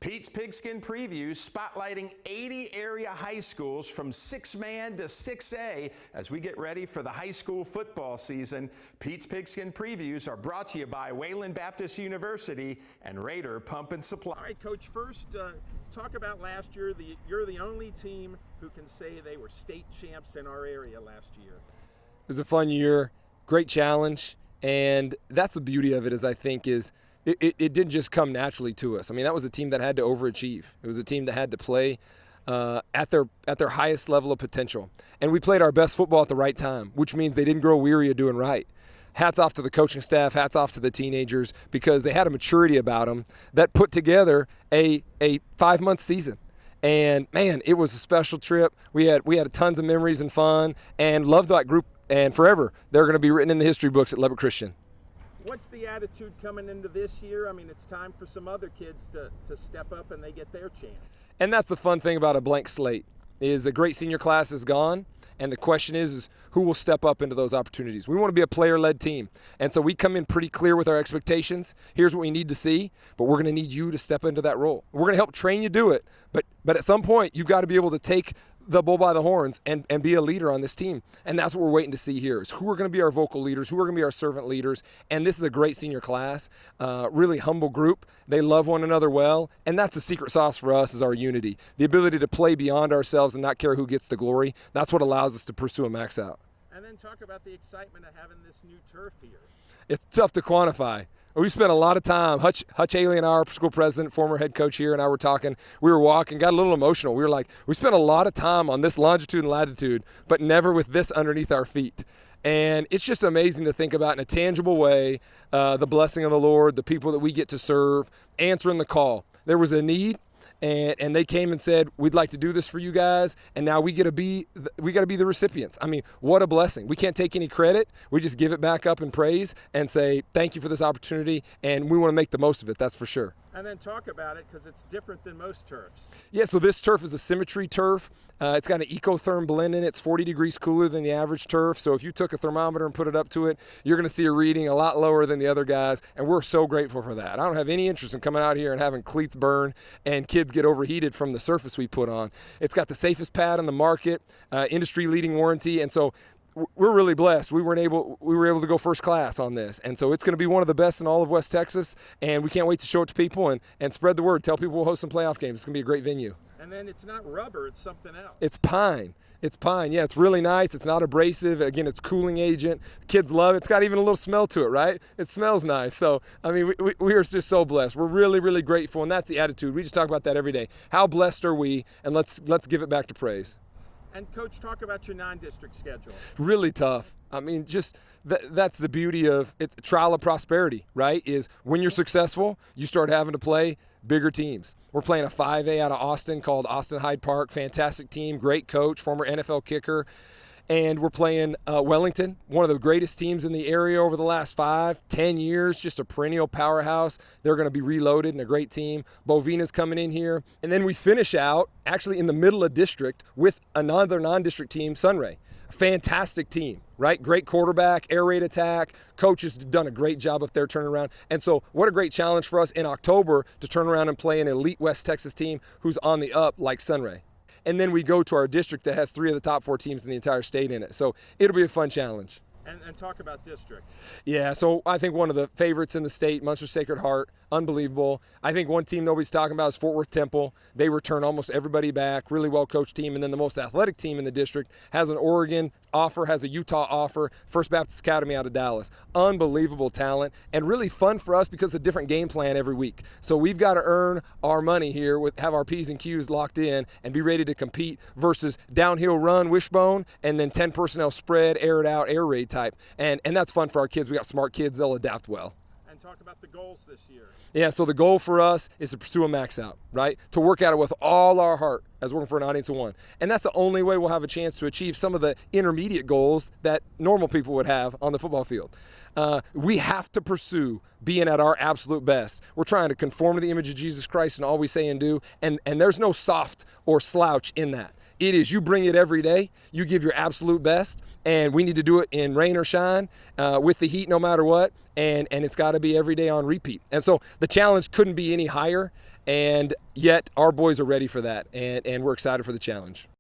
Pete's Pigskin Previews spotlighting 80 area high schools from 6-man to 6A as we get ready for the high school football season. Pete's Pigskin Previews are brought to you by Wayland Baptist University and Raider Pump and Supply. All right, Coach, first talk about last year. You're the only team who can say they were state champs in our area last year. It was a fun year, great challenge, and that's the beauty of it is I think is it didn't just come naturally to us. I mean, that was a team that had to overachieve. It was a team that had to play at their highest level of potential. And we played our best football at the right time, which means they didn't grow weary of doing right. Hats off to the coaching staff, hats off to the teenagers, because they had a maturity about them that put together a 5-month season. And, man, it was a special trip. We had tons of memories and fun and loved that group. And forever, they're going to be written in the history books at Lubbock Christian. What's the attitude coming into this year? I mean, it's time for some other kids to step up and they get their chance. And that's the fun thing about a blank slate is the great senior class is gone. And the question is who will step up into those opportunities. We want to be a player-led team. And so we come in pretty clear with our expectations. Here's what we need to see, but we're going to need you to step into that role. We're going to help train you do it. But at some point, you've got to be able to take the bull by the horns and be a leader on this team. And that's what we're waiting to see here is who are going to be our vocal leaders, who are going to be our servant leaders. And this is a great senior class, really humble group. They love one another well. And that's the secret sauce for us is our unity. The ability to play beyond ourselves and not care who gets the glory. That's what allows us to pursue a max out. And then talk about the excitement of having this new turf here. It's tough to quantify. We spent a lot of time, Hutch Haley and our school president, former head coach here, and I were talking. We were walking, got a little emotional. We were like, we spent a lot of time on this longitude and latitude, but never with this underneath our feet. And it's just amazing to think about in a tangible way, the blessing of the Lord, the people that we get to serve, answering the call. There was a need. And they came and said, we'd like to do this for you guys, and now we got to be the recipients. I mean, what a blessing. We can't take any credit. We just give it back up in praise and say, thank you for this opportunity, and we want to make the most of it, that's for sure. And then talk about it because it's different than most turfs. Yeah, so this turf is a symmetry turf. It's got an ecotherm blend in it. It's 40 degrees cooler than the average turf. So if you took a thermometer and put it up to it, you're going to see a reading a lot lower than the other guys, and we're so grateful for that. I don't have any interest in coming out here and having cleats burn and kids get overheated from the surface we put on. It's got the safest pad on the market, industry-leading warranty, and so we're really blessed. We were able to go first class on this. And so it's going to be one of the best in all of West Texas. And we can't wait to show it to people and spread the word. Tell people we'll host some playoff games. It's going to be a great venue. And then it's not rubber, it's something else. It's pine. It's pine. Yeah, it's really nice. It's not abrasive. Again, it's cooling agent. Kids love it. It's got even a little smell to it, right? It smells nice. So, I mean, we are just so blessed. We're really, really grateful. And that's the attitude. We just talk about that every day. How blessed are we? And let's give it back to praise. And, Coach, talk about your non-district schedule. Really tough. I mean, just that's the beauty of it's trial of prosperity, right? Is when you're successful, you start having to play bigger teams. We're playing a 5A out of Austin called Austin Hyde Park. Fantastic team, great coach, former NFL kicker. And we're playing Wellington, one of the greatest teams in the area over the last 5-10 years, just a perennial powerhouse. They're going to be reloaded and a great team. Bovina's coming in here. And then we finish out actually in the middle of district with another non-district team, Sunray. Fantastic team, right? Great quarterback, air raid attack. Coach has done a great job up there turning around. And so what a great challenge for us in October to turn around and play an elite West Texas team who's on the up like Sunray. And then we go to our district that has 3 of the top 4 teams in the entire state in it. So it'll be a fun challenge. And talk about district. Yeah, so I think one of the favorites in the state, Munster Sacred Heart, unbelievable. I think one team nobody's talking about is Fort Worth Temple. They return almost everybody back, really well-coached team. And then the most athletic team in the district has an Oregon offer, has a Utah offer, First Baptist Academy out of Dallas. Unbelievable talent and really fun for us because it's a different game plan every week. So we've got to earn our money here, have our P's and Q's locked in and be ready to compete versus downhill run, wishbone, and then 10 personnel spread, air it out, air raid type. And that's fun for our kids. We got smart kids. They'll adapt well. And talk about the goals this year. Yeah, so the goal for us is to pursue a max out, right? To work at it with all our heart as working for an audience of one. And that's the only way we'll have a chance to achieve some of the intermediate goals that normal people would have on the football field. We have to pursue being at our absolute best. We're trying to conform to the image of Jesus Christ in all we say and do, and there's no soft or slouch in that. It is you bring it every day, you give your absolute best, and we need to do it in rain or shine, with the heat no matter what, and it's got to be every day on repeat. And so the challenge couldn't be any higher, and yet our boys are ready for that, and we're excited for the challenge.